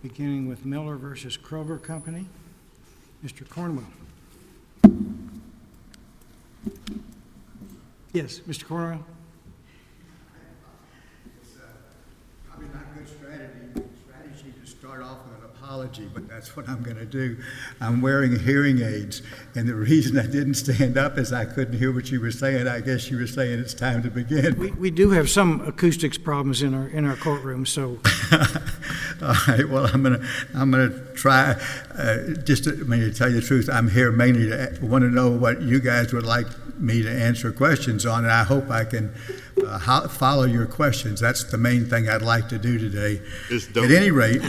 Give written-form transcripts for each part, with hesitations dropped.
beginning with Miller versus Kroger Company. Mr. Cornwell. Yes, Mr. Cornwell. It's probably not good strategy to start off with an apology, but that's what I'm going to do. I'm wearing hearing aids, and the reason I didn't stand up is I couldn't hear what you were saying. I guess you were saying it's time to begin. We do have some acoustics problems in our courtroom, so. All right. Well, I'm gonna try. To tell you the truth, I'm here mainly to want to know what you guys would like me to answer questions on, and I hope I can follow your questions. That's the main thing I'd like to do today. At any rate,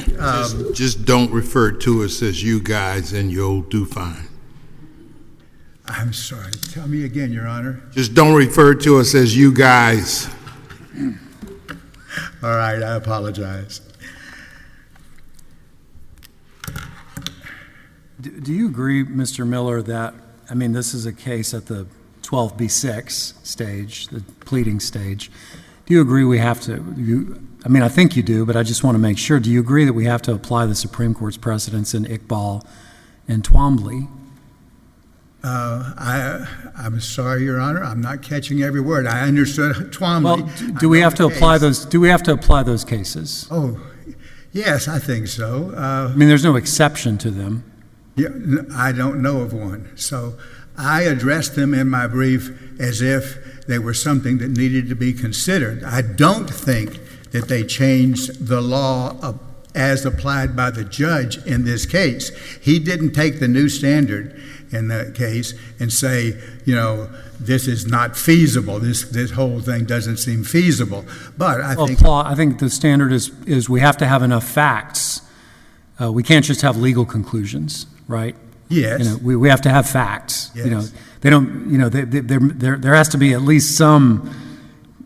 just don't refer to us as you guys, and you'll do fine. I'm sorry. Tell me again, Your Honor. Just don't refer to us as you guys. All right. I apologize. Do you agree, Mr. Miller, that, I mean, this is a case at the 12B6 stage, the pleading stage. Do you agree we have to, I think you do, but I just want to make sure. Do you agree that we have to apply the Supreme Court's precedents in Iqbal and Twombly? I'm sorry, Your Honor. I'm not catching every word. I understood Twombly. Well, do we have to apply those? Do we have to apply those cases? Oh, yes, I think so. There's no exception to them. Yeah, I don't know of one. So I addressed them in my brief as if they were something that needed to be considered. I don't think that they changed the law as applied by the judge in this case. He didn't take the new standard in that case and say, this is not feasible. This whole thing doesn't seem feasible. But I think the standard is we have to have enough facts. We can't just have legal conclusions, right? Yes. We have to have facts. Yes. They don't. There has to be at least some,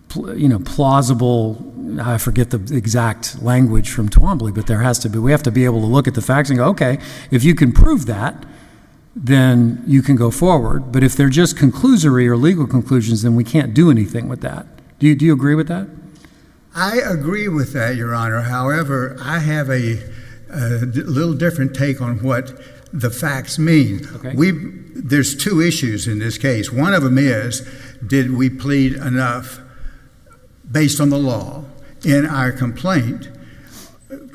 plausible. I forget the exact language from Twombly, but there has to be. We have to be able to look at the facts and go, okay, if you can prove that, then you can go forward. But if they're just conclusory or legal conclusions, then we can't do anything with that. Do you agree with that? I agree with that, Your Honor. However, I have a little different take on what the facts mean. Okay. There's two issues in this case. One of them is, did we plead enough based on the law in our complaint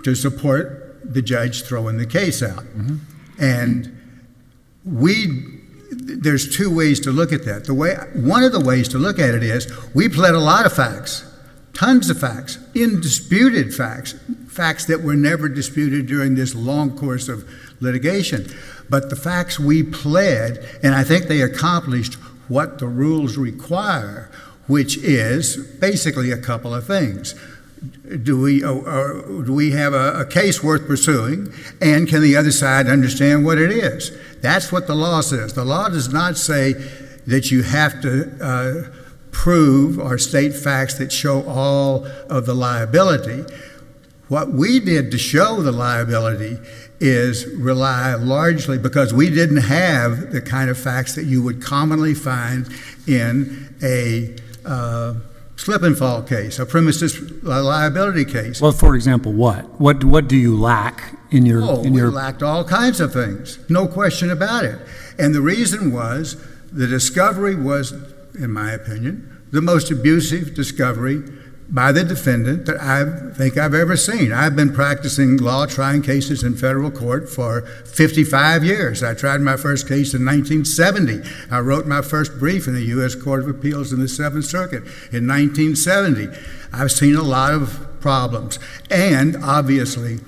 to support the judge throwing the case out? Mm-hmm. And there's two ways to look at that. One of the ways to look at it is we pled a lot of facts, tons of facts, indisputed facts that were never disputed during this long course of litigation. But the facts we pled, and I think they accomplished what the rules require, which is basically a couple of things. Do we have a case worth pursuing, and can the other side understand what it is? That's what the law says. The law does not say that you have to prove or state facts that show all of the liability. What we did to show the liability is rely largely because we didn't have the kind of facts that you would commonly find in a slip and fall case, a premises liability case. Well, for example, what do you lack in your? We lacked all kinds of things, no question about it. And the reason was the discovery was, in my opinion, the most abusive discovery by the defendant that I think I've ever seen. I've been practicing law, trying cases in federal court for 55 years. I tried my first case in 1970. I wrote my first brief in the U.S. Court of Appeals in the Seventh Circuit in 1970. I've seen a lot of problems. And obviously,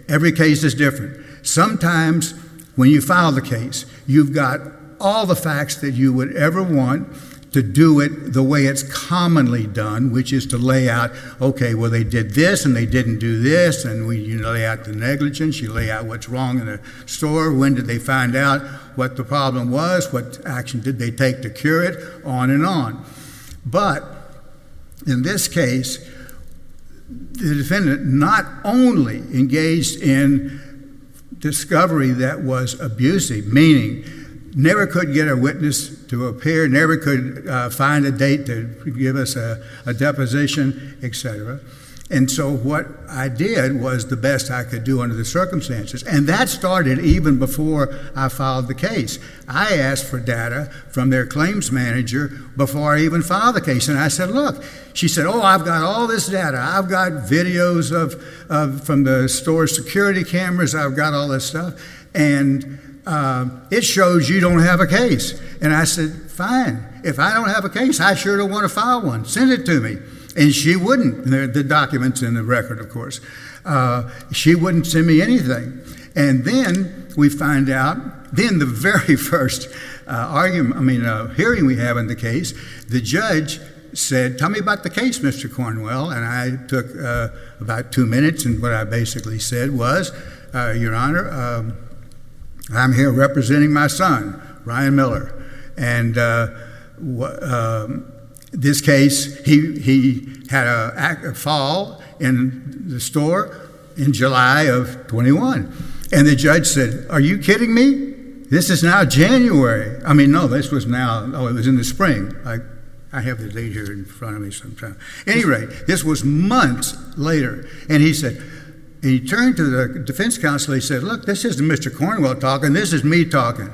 every case is different. Sometimes when you file the case, you've got all the facts that you would ever want to do it the way it's commonly done, which is to lay out, okay, well, they did this and they didn't do this, and you lay out the negligence, you lay out what's wrong in the store, when did they find out what the problem was, what action did they take to cure it, on and on. But in this case, the defendant not only engaged in discovery that was abusive, meaning never could get a witness to appear, never could find a date to give us a deposition, etc. And so what I did was the best I could do under the circumstances. And that started even before I filed the case. I asked for data from their claims manager before I even filed the case. And I said, look, she said, oh, I've got all this data. I've got videos from the store security cameras. I've got all this stuff. And it shows you don't have a case. And I said, fine. If I don't have a case, I sure don't want to file one. Send it to me. And she wouldn't. The documents in the record, of course. She wouldn't send me anything. And then we find out, then the very first hearing we have in the case, the judge said, tell me about the case, Mr. Cornwell. And I took about 2 minutes, and what I basically said was, Your Honor, I'm here representing my son, Ryan Miller. And this case, he had a fall in the store in July of 21. And the judge said, are you kidding me? This is now January. No, this was now, it was in the spring. I have the date here in front of me sometime. At any rate, this was months later. And he said, he turned to the defense counsel, he said, look, this isn't Mr. Cornwell talking, this is me talking.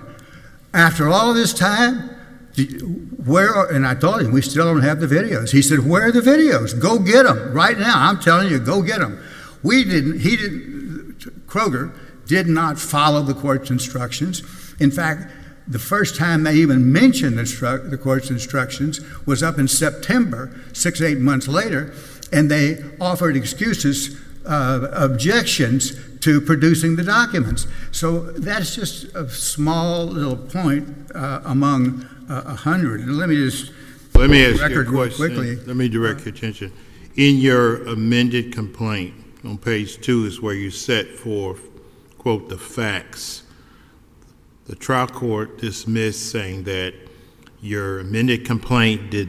After all this time, and I told him, we still don't have the videos. He said, where are the videos? Go get them right now. I'm telling you, go get them. Kroger did not follow the court's instructions. In fact, the first time they even mentioned the court's instructions was up in September, 6-8 months later, and they offered excuses, objections to producing the documents. So that's just a small little point among 100. And let me ask you a question. Let me direct your attention. In your amended complaint, on page 2 is where you set forth, quote, the facts. The trial court dismissed, saying that your amended complaint was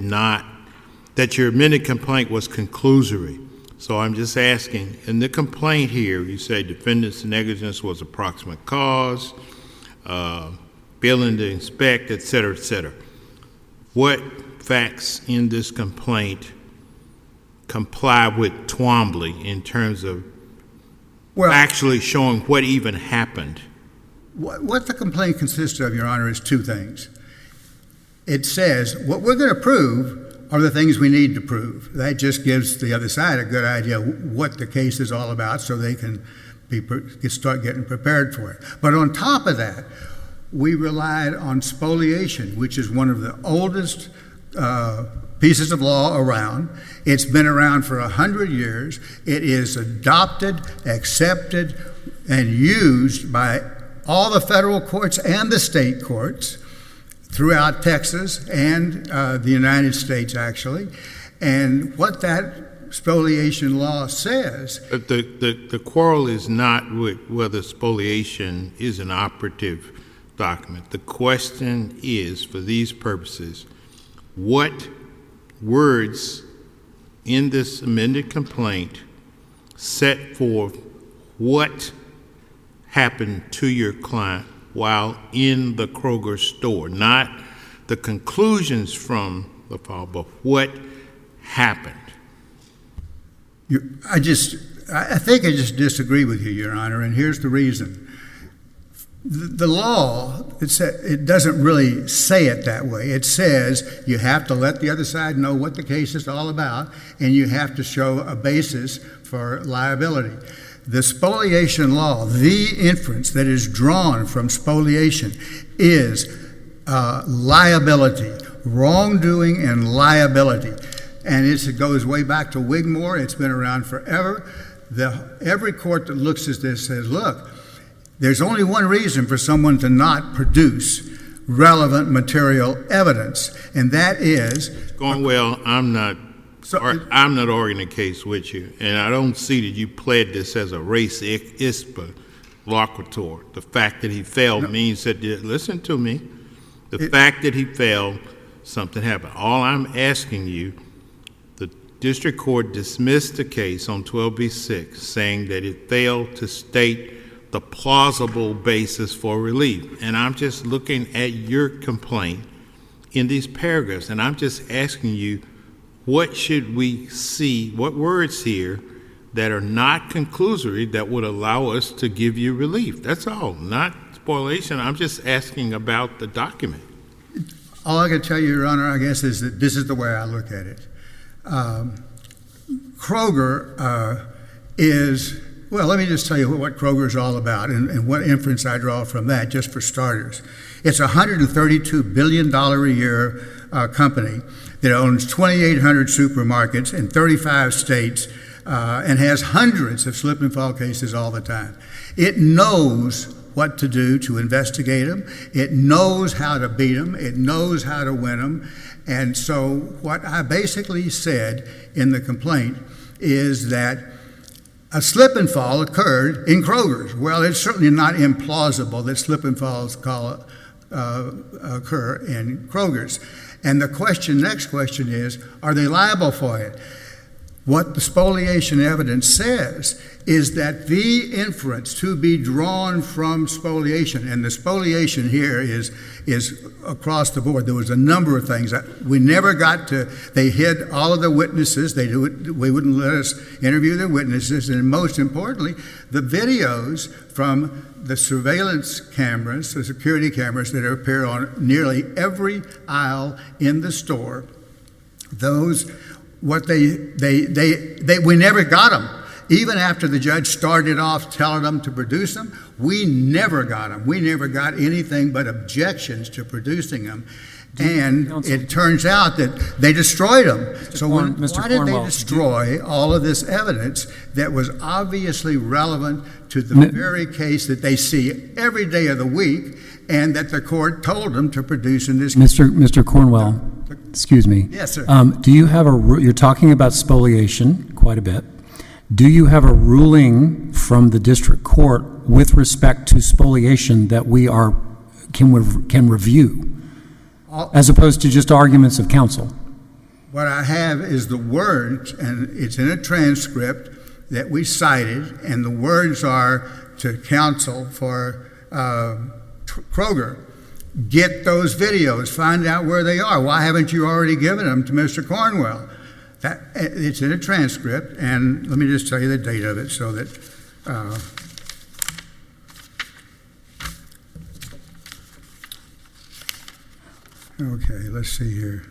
conclusory. So I'm just asking, in the complaint here, you say defendant's negligence was approximate cause, failing to inspect, et cetera, et cetera. What facts in this complaint comply with Twombly in terms of actually showing what even happened? What the complaint consists of, Your Honor, is two things. It says what we're going to prove are the things we need to prove. That just gives the other side a good idea what the case is all about, so they can start getting prepared for it. But on top of that, we relied on spoliation, which is one of the oldest pieces of law around. It's been around for 100 years. It is adopted, accepted, and used by all the federal courts and the state courts throughout Texas and the United States, actually. And what that spoliation law says... But the quarrel is not with whether spoliation is an operative document. The question is, for these purposes, what words in this amended complaint set forth what happened to your client while in the Kroger store, not the conclusions from the file, but what happened. I think I just disagree with you, Your Honor, and here's the reason. The law, it doesn't really say it that way. It says you have to let the other side know what the case is all about, and you have to show a basis for liability. The spoliation law, the inference that is drawn from spoliation, is liability, wrongdoing and liability. And it goes way back to Wigmore. It's been around forever. Every court that looks at this says, look, there's only one reason for someone to not produce relevant material evidence, and that is... Cornwell, I'm not arguing the case with you, and I don't see that you pled this as a race ispa loquitur. The fact that he failed means that, listen to me, the fact that he failed, something happened. All I'm asking you, the district court dismissed the case on 12b-6, saying that it failed to state the plausible basis for relief. And I'm just looking at your complaint in these paragraphs, and I'm just asking you, what should we see, what words here that are not conclusory that would allow us to give you relief. That's all, not spoliation. I'm just asking about the document. All I can tell you, Your Honor, I guess, is that this is the way I look at it. Kroger is, well, let me just tell you what Kroger is all about and what inference I draw from that, just for starters. It's a $132 billion a year company that owns 2,800 supermarkets in 35 states and has hundreds of slip and fall cases all the time. It knows what to do to investigate them. It knows how to beat them. It knows how to win them. And so what I basically said in the complaint is that a slip and fall occurred in Kroger's. Well, it's certainly not implausible that slip and falls occur in Kroger's. And the next question is, are they liable for it? What the spoliation evidence says is that the inference to be drawn from spoliation, and the spoliation here is across the board. There was a number of things. We never got to, they hid all of the witnesses. We wouldn't let us interview their witnesses. And most importantly, the videos from the surveillance cameras, the security cameras that appear on nearly every aisle in the store, those, what we never got them. Even after the judge started off telling them to produce them, we never got them. We never got anything but objections to producing them. And Counsel, it turns out that they destroyed them. So why did Cornwell, they destroy all of this evidence that was obviously relevant to the very case that they see every day of the week and that the court told them to produce in this case? Mr. Cornwell, excuse me. Yes, sir. Do you have you're talking about spoliation quite a bit. Do you have a ruling from the district court with respect to spoliation that we can review, as opposed to just arguments of counsel? What I have is the words, and it's in a transcript that we cited, and the words are to counsel for Kroger. Get those videos, find out where they are. Why haven't you already given them to Mr. Cornwell? It's in a transcript, and let me just tell you the date of it so that okay, let's see here.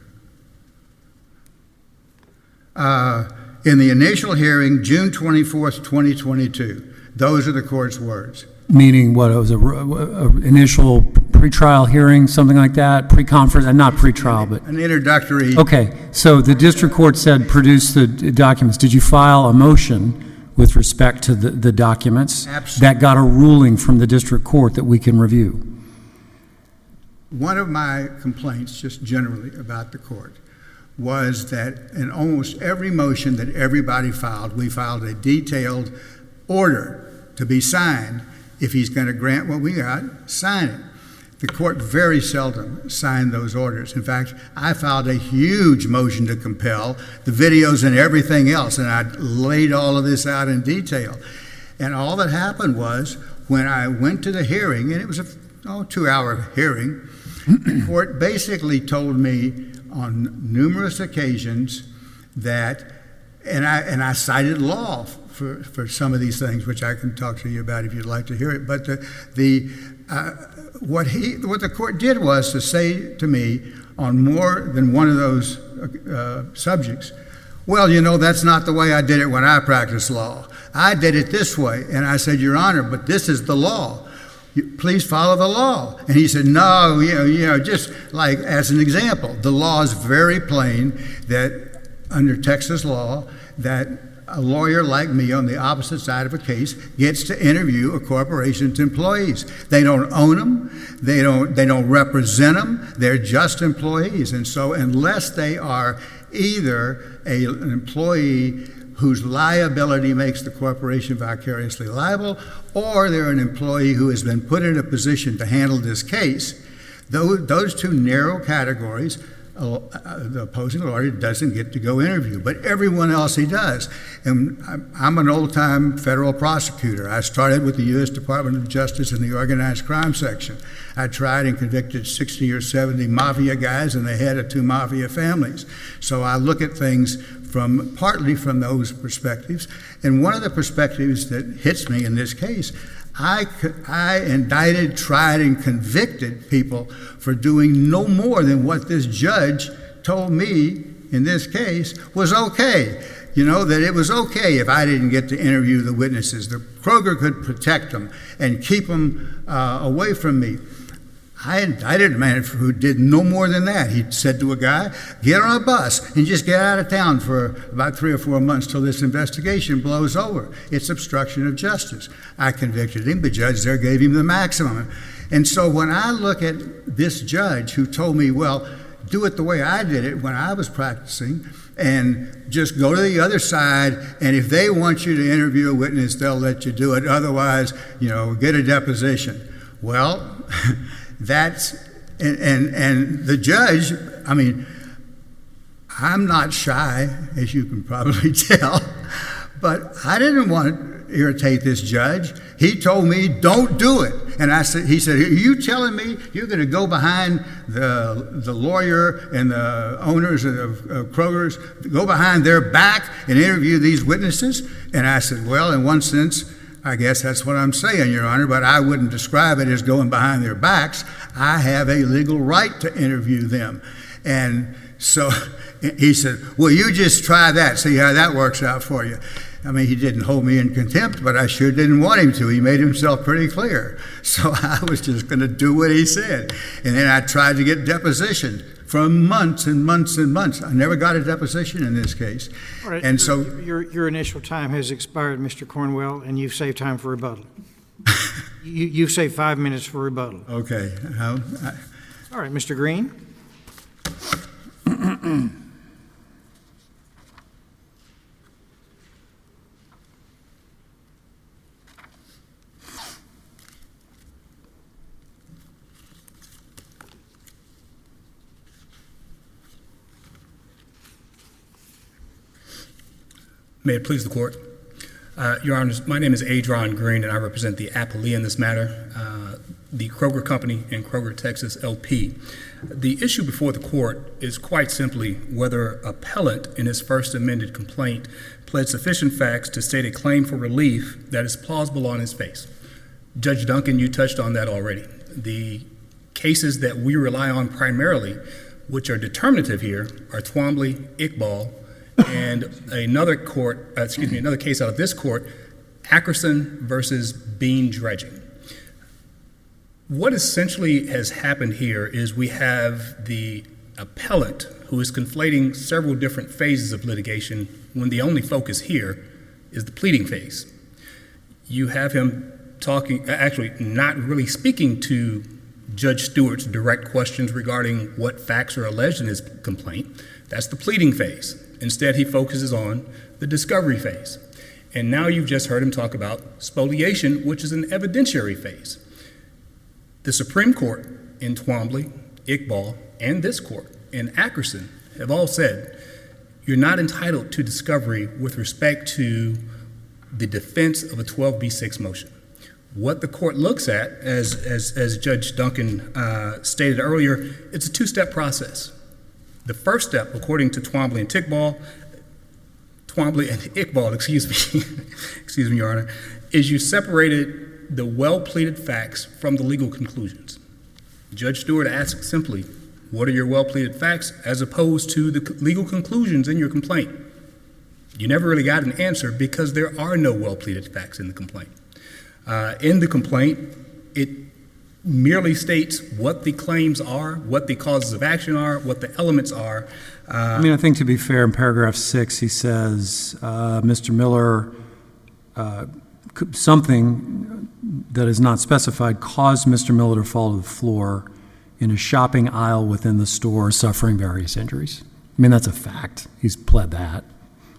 In the initial hearing, June 24th, 2022, those are the court's words. Meaning what? It was a initial pretrial hearing, something like that, pre-conference, and not pretrial, but an introductory. Okay, so the district court said produce the documents. Did you file a motion with respect to the documents? Absolutely. That got a ruling from the district court that we can review? One of my complaints, just generally about the court, was that in almost every motion that everybody filed, we filed a detailed order to be signed. If he's going to grant what we got, sign it. The court very seldom signed those orders. In fact, I filed a huge motion to compel the videos and everything else, and I laid all of this out in detail. And all that happened was when I went to the hearing, and it was a 2-hour hearing, the court basically told me on numerous occasions that, and I cited law for some of these things, which I can talk to you about if you'd like to hear it. But what the court did was to say to me on more than one of those subjects, well, you know, that's not the way I did it when I practiced law. I did it this way. And I said, Your Honor, but this is the law. Please follow the law. And he said, no, just like as an example, the law is very plain that under Texas law that a lawyer like me on the opposite side of a case gets to interview a corporation's employees. They don't own them. They don't represent them. They're just employees. And so unless they are either an employee whose liability makes the corporation vicariously liable, or they're an employee who has been put in a position to handle this case, those two narrow categories, the opposing lawyer doesn't get to go interview, but everyone else he does. And I'm an old-time federal prosecutor. I started with the U.S. Department of Justice in the organized crime section. I tried and convicted 60 or 70 mafia guys and the head of 2 mafia families. So I look at things partly from those perspectives. And one of the perspectives that hits me in this case, I indicted, tried, and convicted people for doing no more than what this judge told me in this case was okay. You know, that it was okay if I didn't get to interview the witnesses. The Kroger could protect them and keep them away from me. I indicted a man who did no more than that. He said to a guy, get on a bus and just get out of town for about 3 or 4 months till this investigation blows over. It's obstruction of justice. I convicted him. The judge there gave him the maximum. And so when I look at this judge who told me, well, do it the way I did it when I was practicing, and just go to the other side, and if they want you to interview a witness, they'll let you do it. Otherwise, you know, get a deposition. Well, that's, and the judge, I mean, I'm not shy, as you can probably tell, but I didn't want to irritate this judge. He told me, don't do it. And he said, are you telling me you're going to go behind the lawyer and the owners of Kroger's, go behind their back and interview these witnesses? And I said, well, in one sense, I guess that's what I'm saying, Your Honor, but I wouldn't describe it as going behind their backs. I have a legal right to interview them. And so he said, well, you just try that, see how that works out for you. I mean, he didn't hold me in contempt, but I sure didn't want him to. He made himself pretty clear. So I was just going to do what he said. And then I tried to get deposition for months and months and months. I never got a deposition in this case. All right, and so your initial time has expired, Mr. Cornwell, and you've saved time for rebuttal. You've saved 5 minutes for rebuttal. Okay. All right, Mr. Greene. May it please the court. Your Honors, my name is Adraon Greene, and I represent the appellee in this matter, the Kroger Company in Kroger, Texas, LP. The issue before the court is quite simply whether appellant in his first amended complaint pled sufficient facts to state a claim for relief that is plausible on his face. Judge Duncan, you touched on that already. The cases that we rely on primarily, which are determinative here, are Twombly, Iqbal, and another case out of this court, Ackerson versus Bean dredging. What essentially has happened here is we have the appellant who is conflating several different phases of litigation when the only focus here is the pleading phase. You have him actually not really speaking to Judge Stewart's direct questions regarding what facts are alleged in his complaint. That's the pleading phase. Instead, he focuses on the discovery phase. And now you've just heard him talk about spoliation, which is an evidentiary phase. The Supreme Court in Twombly, Iqbal, and this court in Ackerson have all said you're not entitled to discovery with respect to the defense of a 12b6 motion. What the court looks at, as Judge Duncan stated earlier, it's a two-step process. The first step, according to Twombly and Iqbal, excuse me, Your Honor, is you separated the well-pleaded facts from the legal conclusions. Judge Stewart asked simply, what are your well-pleaded facts as opposed to the legal conclusions in your complaint? You never really got an answer because there are no well-pleaded facts in the complaint. In the complaint, it merely states what the claims are, what the causes of action are, what the elements are. I think to be fair, in paragraph 6, he says, Mr. Miller, something that is not specified caused Mr. Miller to fall to the floor in a shopping aisle within the store, suffering various injuries. That's a fact. He's pled that.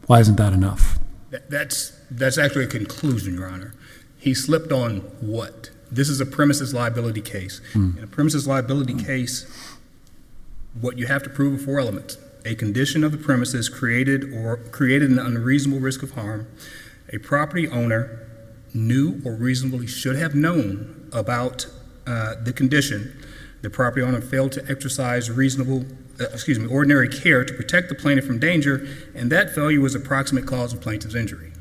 Why isn't that enough? That's actually a conclusion, Your Honor. He slipped on what? This is a premises liability case. In a premises liability case, what you have to prove are 4 elements. A condition of the premises created an unreasonable risk of harm. A property owner knew or reasonably should have known about the condition. The property owner failed to exercise reasonable ordinary care to protect the plaintiff from danger, and that failure was a proximate cause of plaintiff's injury.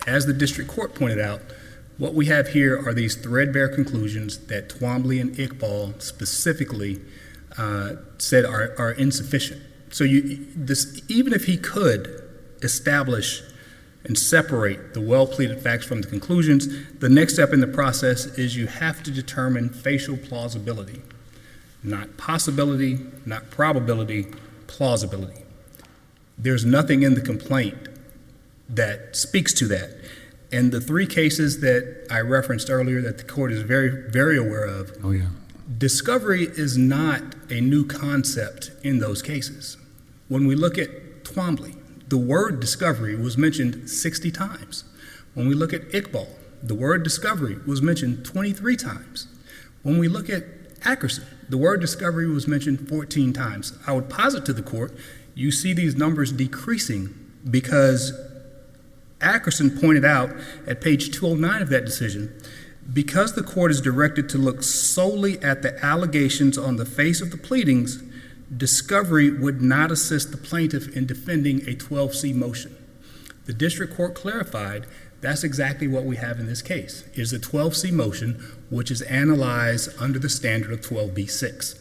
As the district court pointed out, what we have here are these threadbare conclusions that Twombly and Iqbal specifically said are insufficient. So even if he could establish and separate the well-pleaded facts from the conclusions, the next step in the process is you have to determine facial plausibility. Not possibility, not probability, plausibility. There's nothing in the complaint that speaks to that. And the three cases that I referenced earlier that the court is very, very aware of, discovery is not a new concept in those cases. When we look at Twombly, the word discovery was mentioned 60 times. When we look at Iqbal, the word discovery was mentioned 23 times. When we look at Ackerson, the word discovery was mentioned 14 times. I would posit to the court, you see these numbers decreasing because Ackerson pointed out at page 209 of that decision, because the court is directed to look solely at the allegations on the face of the pleadings, discovery would not assist the plaintiff in defending a 12C motion. The district court clarified that's exactly what we have in this case, is a 12C motion which is analyzed under the standard of 12B6.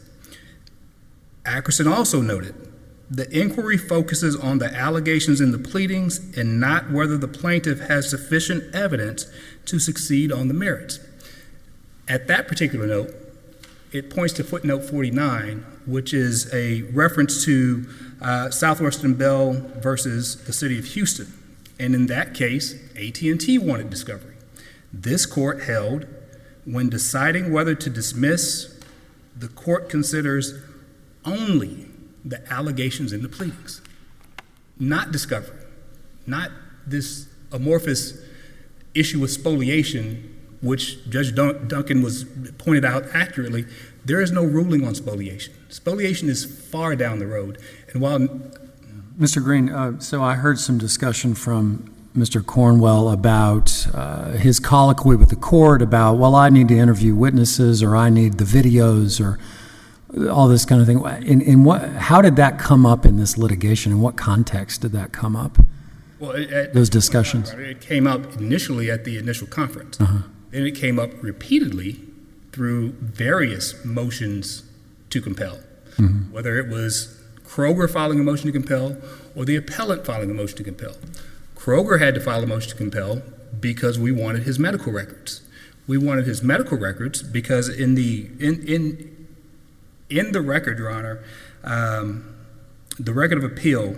Ackerson also noted the inquiry focuses on the allegations in the pleadings and not whether the plaintiff has sufficient evidence to succeed on the merits. At that particular note, it points to footnote 49, which is a reference to Southwestern Bell versus the city of Houston. And in that case, AT&T wanted discovery. This court held, when deciding whether to dismiss, the court considers only the allegations in the pleadings, not discovery, not this amorphous issue with spoliation, which Judge Duncan was pointed out accurately. There is no ruling on spoliation. Spoliation is far down the road. And while Mr. Greene, so I heard some discussion from Mr. Cornwell about his colloquy with the court about, well, I need to interview witnesses, or I need the videos, or all this kind of thing. How did that come up in this litigation? In what context did that come up? Well, those discussions. It came up initially at the initial conference. Then it came up repeatedly through various motions to compel, whether it was Kroger filing a motion to compel or the appellant filing a motion to compel. Kroger had to file a motion to compel because we wanted his medical records. We wanted his medical records because in the record, Your Honor, the record of appeal,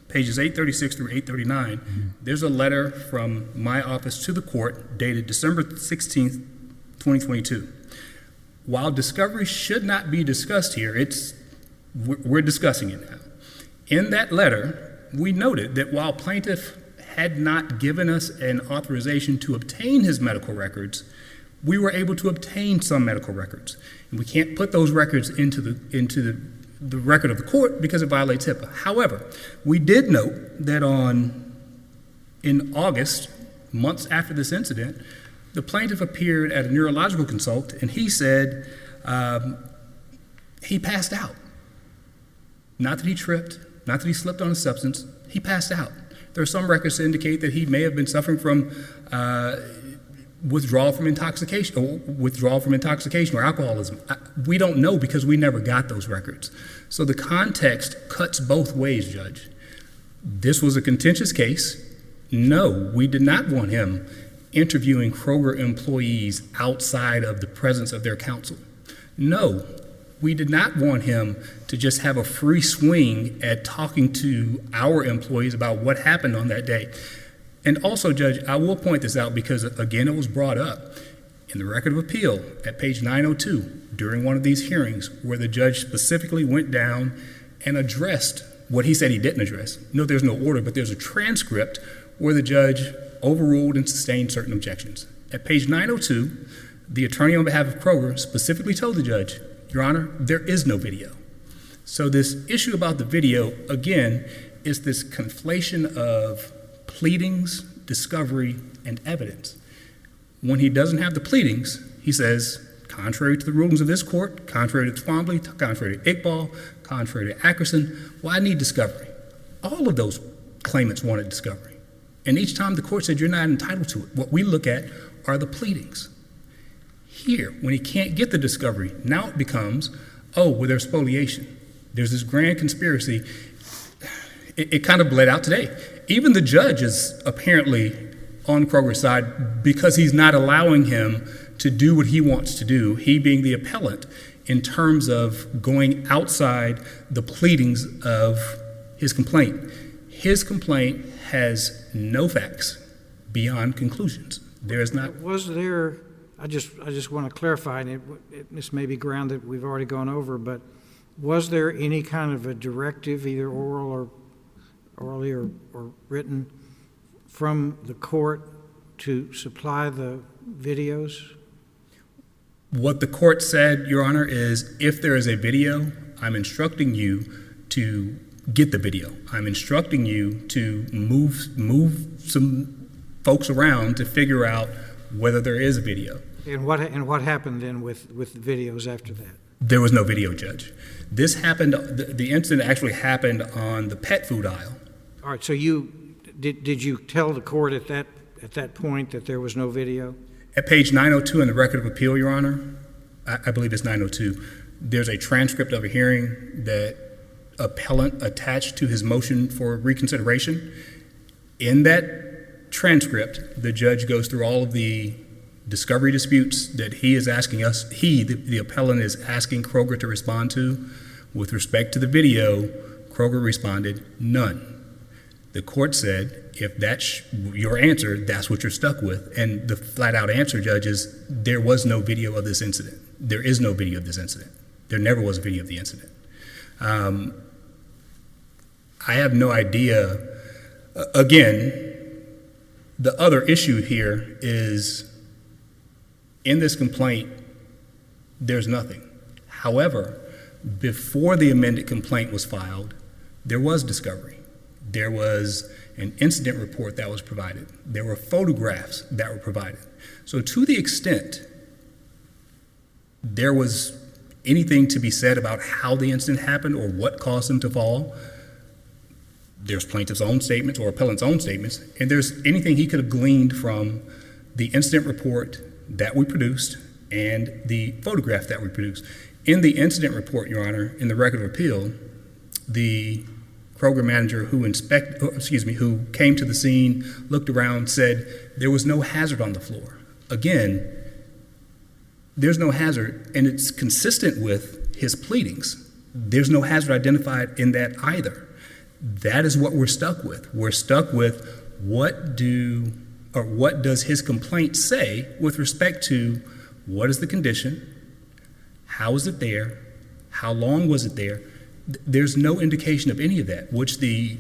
pages 836 through 839, there's a letter from my office to the court dated December 16th, 2022. While discovery should not be discussed here, we're discussing it now. In that letter, we noted that while plaintiff had not given us an authorization to obtain his medical records, we were able to obtain some medical records. And we can't put those records into the record of the court because it violates HIPAA. However, we did note that in August, months after this incident, the plaintiff appeared at a neurological consult, and he said he passed out. Not that he tripped, not that he slipped on a substance, he passed out. There are some records to indicate that he may have been suffering from withdrawal from intoxication or alcoholism. We don't know because we never got those records. So the context cuts both ways, Judge. This was a contentious case. No, we did not want him interviewing Kroger employees outside of the presence of their counsel. No, we did not want him to just have a free swing at talking to our employees about what happened on that day. And also, Judge, I will point this out because, again, it was brought up in the record of appeal at page 902 during one of these hearings where the judge specifically went down and addressed what he said he didn't address. No, there's no order, but there's a transcript where the judge overruled and sustained certain objections. At page 902, the attorney on behalf of Kroger specifically told the judge, Your Honor, there is no video. So this issue about the video, again, is this conflation of pleadings, discovery, and evidence. When he doesn't have the pleadings, he says, contrary to the rulings of this court, contrary to Twombly, contrary to Iqbal, contrary to Ackerson. Well, I need discovery. All of those claimants wanted discovery. And each time the court said you're not entitled to it. What we look at are the pleadings. Here, when he can't get the discovery, now it becomes, oh, well, there's spoliation. There's this grand conspiracy. It kind of bled out today. Even the judge is apparently on Kroger's side because he's not allowing him to do what he wants to do, he being the appellant, in terms of going outside the pleadings of his complaint. His complaint has no facts beyond conclusions. There is not. Was there, I just want to clarify, and this may be ground that we've already gone over, but was there any kind of a directive, either orally or written, from the court to supply the videos? What the court said, Your Honor, is if there is a video, I'm instructing you to get the video. I'm instructing you to move some folks around to figure out whether there is a video. And what happened then with the videos after that? There was no video, Judge. This happened, the incident actually happened on the pet food aisle. All right, so did you tell the court at that point that there was no video? At page 902 in the record of appeal, Your Honor, I believe it's 902, there's a transcript of a hearing that appellant attached to his motion for reconsideration. In that transcript, the judge goes through all of the discovery disputes that he is asking us, the appellant is asking Kroger to respond to. With respect to the video, Kroger responded, none. The court said, if that's your answer, that's what you're stuck with. And the flat out answer, Judge, is there was no video of this incident. There is no video of this incident. There never was a video of the incident. I have no idea. Again, the other issue here is in this complaint, there's nothing. However, before the amended complaint was filed, there was discovery. There was an incident report that was provided. There were photographs that were provided. So to the extent there was anything to be said about how the incident happened or what caused them to fall, there's plaintiff's own statements or appellant's own statements, and there's anything he could have gleaned from the incident report that we produced and the photograph that we produced. In the incident report, Your Honor, in the record of appeal, the Kroger manager who came to the scene, looked around, said there was no hazard on the floor. Again, there's no hazard, and it's consistent with his pleadings. There's no hazard identified in that either. That is what we're stuck with. We're stuck with what does his complaint say with respect to what is the condition, how is it there, how long was it there. There's no indication of any of that, which the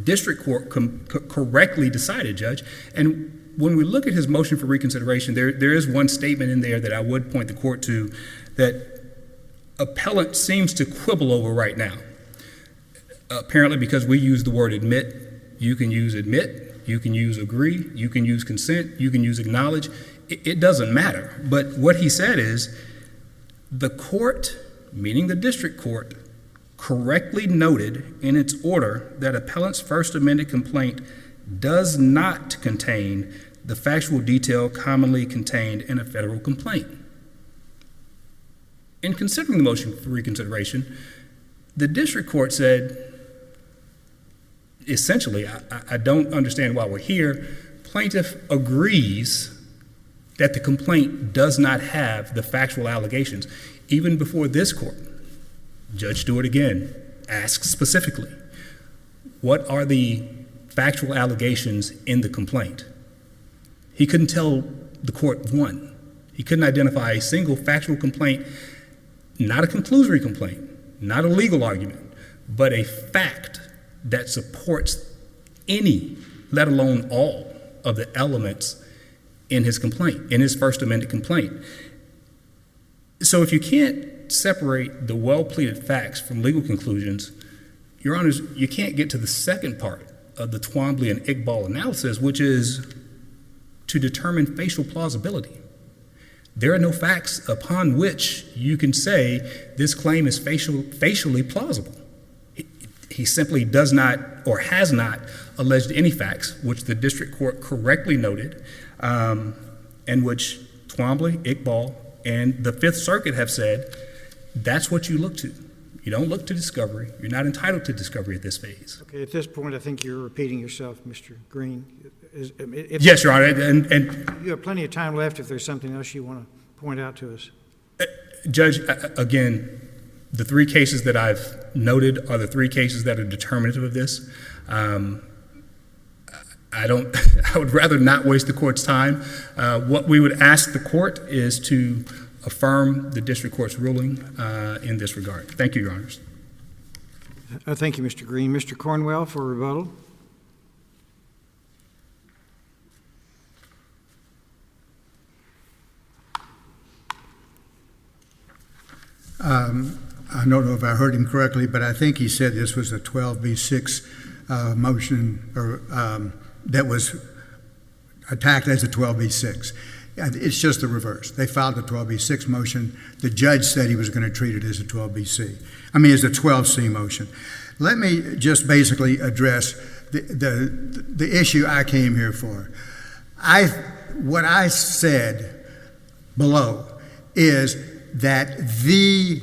district court correctly decided, Judge. And when we look at his motion for reconsideration, there is one statement in there that I would point the court to that appellant seems to quibble over right now. Apparently because we use the word admit, you can use admit, you can use agree, you can use consent, you can use acknowledge. It doesn't matter. But what he said is the court, meaning the district court, correctly noted in its order that appellant's first amended complaint does not contain the factual detail commonly contained in a federal complaint. In considering the motion for reconsideration, the district court said, essentially, I don't understand why we're here. Plaintiff agrees that the complaint does not have the factual allegations. Even before this court, Judge Stewart again asks specifically, what are the factual allegations in the complaint? He couldn't tell the court one. He couldn't identify a single factual complaint, not a conclusory complaint, not a legal argument, but a fact that supports any, let alone all, of the elements in his complaint, in his first amended complaint. So if you can't separate the well-pleaded facts from legal conclusions, Your Honors, you can't get to the second part of the Twombly and Iqbal analysis, which is to determine facial plausibility. there are no facts upon which you can say this claim is facially plausible. He simply does not or has not alleged any facts, which the district court correctly noted, and which Twombly, Iqbal, and the Fifth Circuit have said that's what you look to. You don't look to discovery. You're not entitled to discovery at this phase. Okay, at this point, I think you're repeating yourself, Mr. Greene. Yes, Your Honor, and You have plenty of time left if there's something else you want to point out to us. Judge, again, the three cases that I've noted are the three cases that are determinative of this. I would rather not waste the court's time. What we would ask the court is to affirm the district court's ruling in this regard. Thank you, Your Honors. Thank you, Mr. Greene. Mr. Cornwell for rebuttal. I don't know if I heard him correctly, but I think he said this was a 12B6 motion or that was attacked as a 12B6. It's just the reverse. They filed a 12B6 motion. The judge said he was going to treat it as a 12C motion. Let me just basically address the issue I came here for. What I said below is that the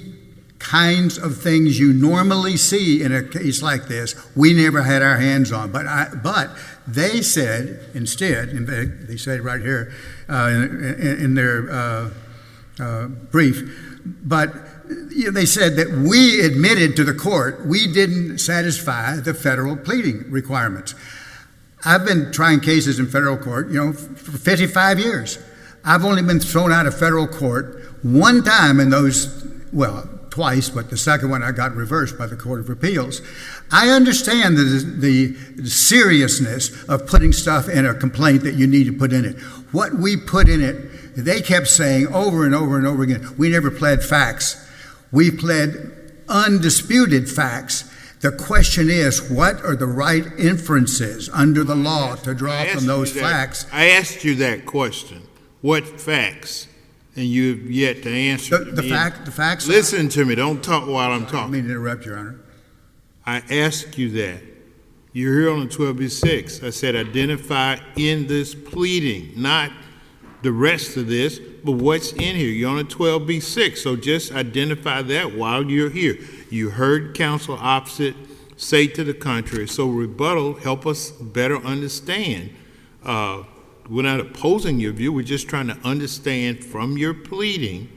kinds of things you normally see in a case like this, we never had our hands on. But they said instead, in fact, they said right here in their brief, but they said that we admitted to the court we didn't satisfy the federal pleading requirements. I've been trying cases in federal court, for 55 years. I've only been thrown out of federal court one time in those, twice, but the second one I got reversed by the Court of Appeals. I understand the seriousness of putting stuff in a complaint that you need to put in it. What we put in it, they kept saying over and over and over again, we never pled facts. We pled undisputed facts. The question is, what are the right inferences under the law to draw from those facts? I asked you that question. What facts? And you've yet to answer. The facts. Listen to me. Don't talk while I'm talking. I don't mean to interrupt, Your Honor. I asked you that. You're here on the 12B6. I said identify in this pleading, not the rest of this, but what's in here. You're on a 12B6, so just identify that while you're here. You heard counsel opposite say to the contrary, so rebuttal help us better understand. We're not opposing your view. We're just trying to understand from your pleading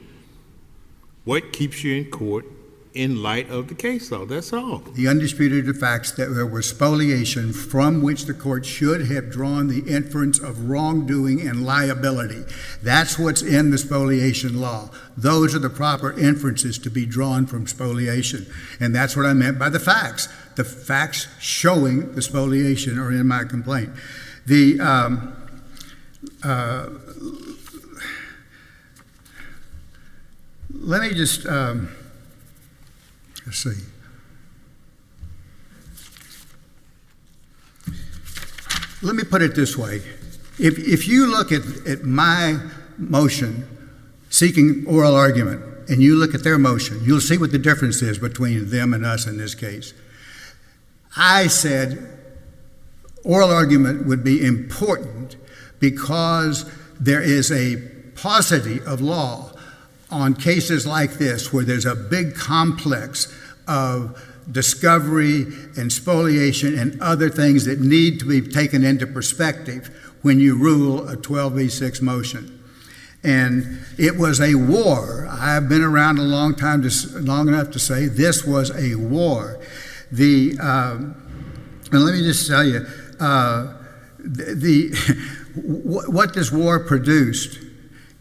what keeps you in court in light of the case law. That's all. The undisputed facts that there was spoliation from which the court should have drawn the inference of wrongdoing and liability. That's what's in the spoliation law. Those are the proper inferences to be drawn from spoliation. And that's what I meant by the facts. The facts showing the spoliation are in my complaint. Let me just, let's see. Let me put it this way. If you look at my motion seeking oral argument, and you look at their motion, you'll see what the difference is between them and us in this case. I said oral argument would be important because there is a paucity of law on cases like this where there's a big complex of discovery and spoliation and other things that need to be taken into perspective when you rule a 12B6 motion. And it was a war. I've been around a long time, long enough to say this was a war. And let me just tell you, what this war produced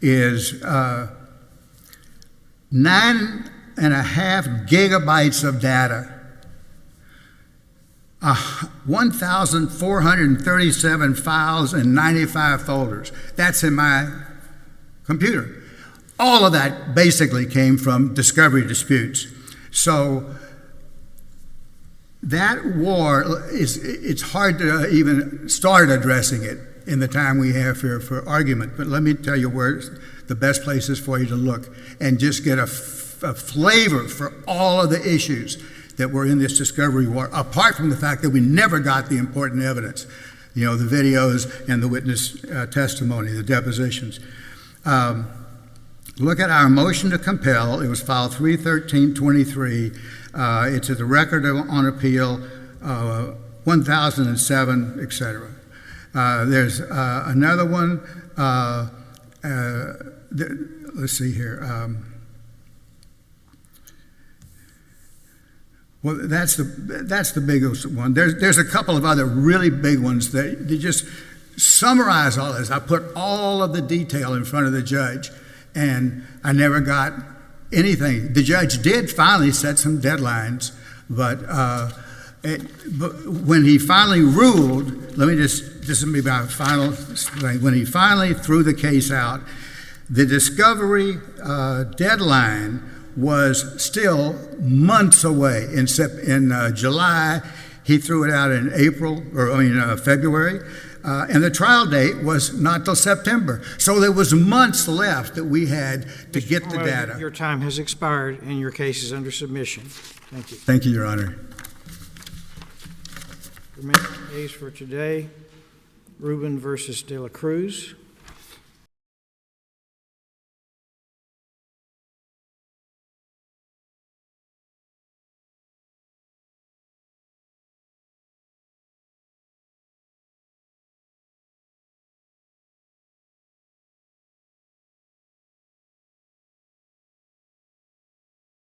is 9.5 gigabytes of data, 1,437 files and 95 folders. That's in my computer. All of that basically came from discovery disputes. So that war it's hard to even start addressing it. in the time we have here for argument. But let me tell you where the best places for you to look and just get a flavor for all of the issues that were in this discovery war, apart from the fact that we never got the important evidence, the videos and the witness testimony, the depositions. Look at our motion to compel. It was filed 3/13/23. It's at the record on appeal 1007, etc. There's another one. Let's see here. Well, that's the biggest one. There's a couple of other really big ones that they just summarize all this. I put all of the detail in front of the judge, and I never got anything. The judge did finally set some deadlines, but when he finally ruled, this is maybe my final thing. When he finally threw the case out, the discovery deadline was still months away. In July, he threw it out in February, and the trial date was not till September. So there was months left that we had to get the data. Your time has expired, and your case is under submission. Thank you. Thank you, Your Honor. Remaining case for today, Rubin versus De La Cruz.